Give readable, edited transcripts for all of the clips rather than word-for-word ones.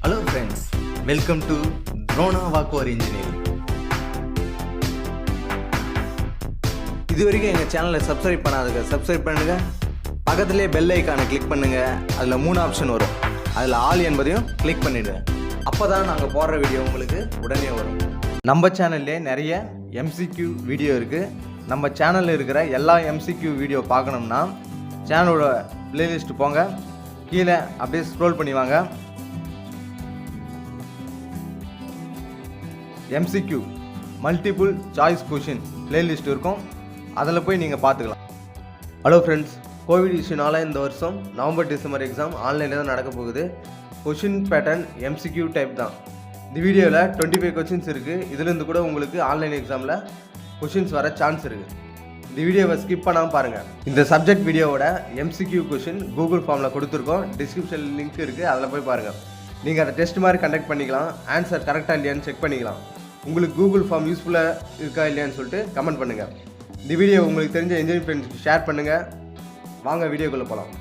Hello friends, welcome to Drona walkover engineering. இதுவரைக்கும் எங்கள் சேனலை சப்ஸ்கிரைப் பண்ணாதுங்க, சப்ஸ்கிரைப் பண்ணுங்க. பக்கத்துலேயே பெல் ஐக்கானை கிளிக் பண்ணுங்க. அதில் 3 ஆப்ஷன் வரும். அதில் ஆல் என்பதையும் கிளிக் பண்ணிடுங்க. அப்போ தான் நாங்கள் போடுற வீடியோ உங்களுக்கு உடனே வரும். நம்ம சேனல்லே நிறைய MCQ வீடியோ இருக்குது. நம்ம சேனலில் இருக்கிற எல்லா MCQ வீடியோ பார்க்கணும்னா சேனலோட பிளேலிஸ்ட் போங்க, கீழே அப்படியே ஸ்க்ரோல் பண்ணி வாங்க. MCQ multiple choice question playlist இருக்கும், அதில் போய் நீங்கள் பார்த்துக்கலாம். ஹலோ ஃப்ரெண்ட்ஸ், கோவிட் இஷ்யூனால இந்த வருஷம் நவம்பர் டிசம்பர் எக்ஸாம் ஆன்லைனில் தான் நடக்க போகுது. கொஷின் பேட்டர்ன் MCQ டைப் தான். இந்த வீடியோவில் 25 கொஷின்ஸ் இருக்குது. இதுலேருந்து கூட உங்களுக்கு ஆன்லைன் எக்ஸாமில் கொஷின்ஸ் வர சான்ஸ் இருக்குது. இந்த வீடியோவை ஸ்கிப் பண்ணாமல் பாருங்கள். இந்த சப்ஜெக்ட் வீடியோவோட MCQ கொஷின் கூகுள் ஃபார்மில் கொடுத்துருக்கோம், டிஸ்கிரிப்ஷன் லிங்க் இருக்குது, அதில் போய் பாருங்கள். நீங்கள் அதை டெஸ்ட் மாதிரி கண்டக்ட் பண்ணிக்கலாம், ஆன்சர் கரெக்டாக இல்லையான்னு செக் பண்ணிக்கலாம். உங்களுக்கு கூகுள் ஃபார்ம் யூஸ்ஃபுல்லாக இருக்கா இல்லையான்னு சொல்லிட்டு கமெண்ட் பண்ணுங்கள். இந்த வீடியோ உங்களுக்கு தெரிஞ்ச இன்ஜினியரிங் ஃப்ரெண்ட்ஸ்க்கு ஷேர் பண்ணுங்கள். வாங்க வீடியோக்குள்ளே போகலாம்.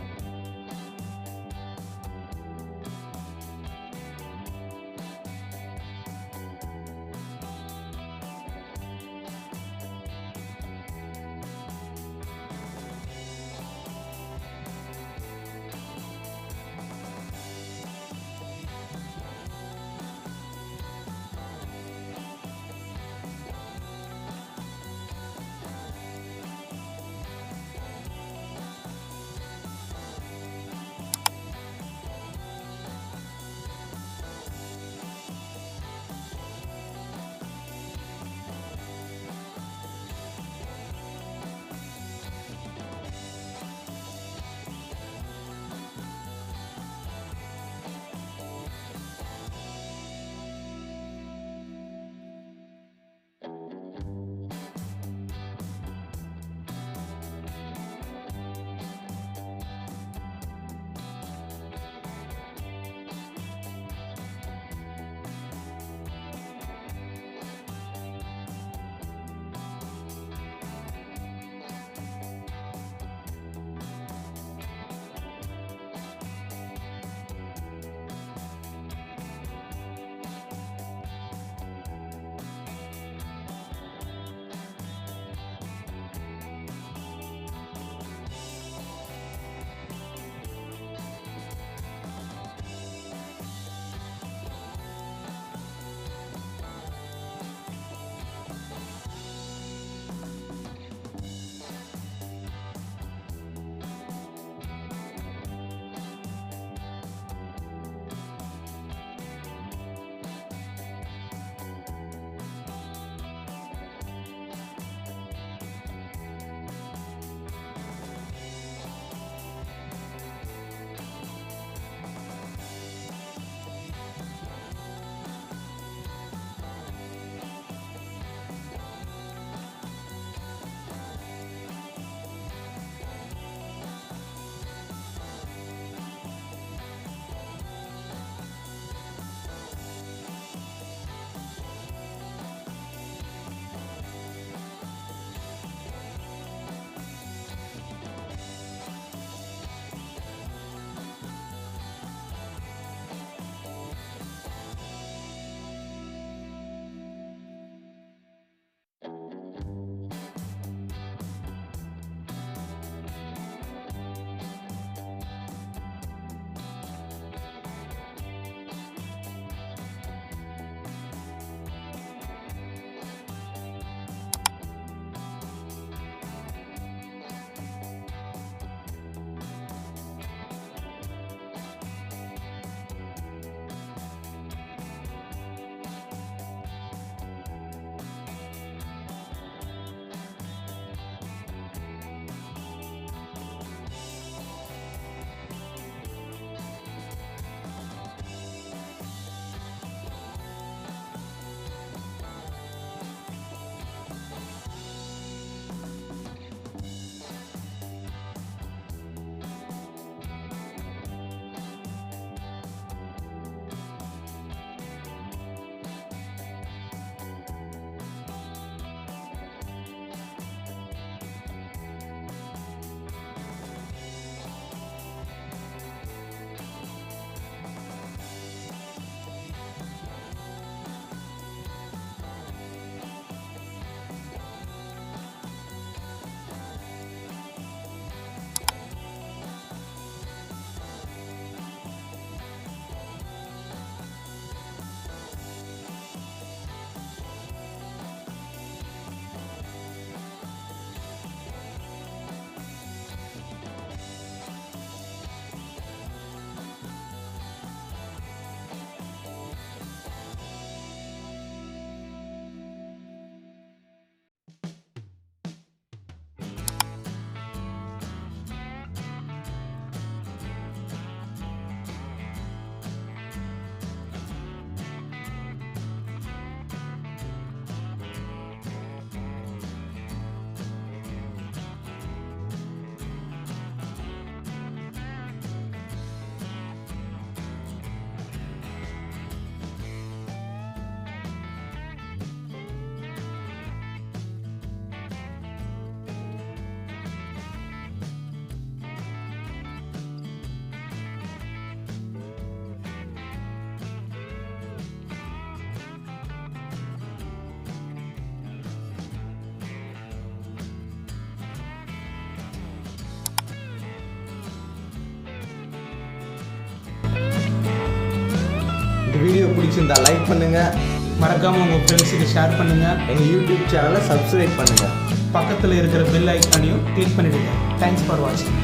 வீடியோ பிடிச்சிருந்தா லைக் பண்ணுங்கள், மறக்காமல் உங்கள் ஃப்ரெண்ட்ஸுக்கு ஷேர் பண்ணுங்கள், எங்கள் யூடியூப் சேனலை சப்ஸ்கிரைப் பண்ணுங்கள், பக்கத்தில் இருக்கிற பெல் ஐக்கானையும் கிளிக் பண்ணிவிடுங்க. தேங்க்ஸ் ஃபார் வாட்சிங்.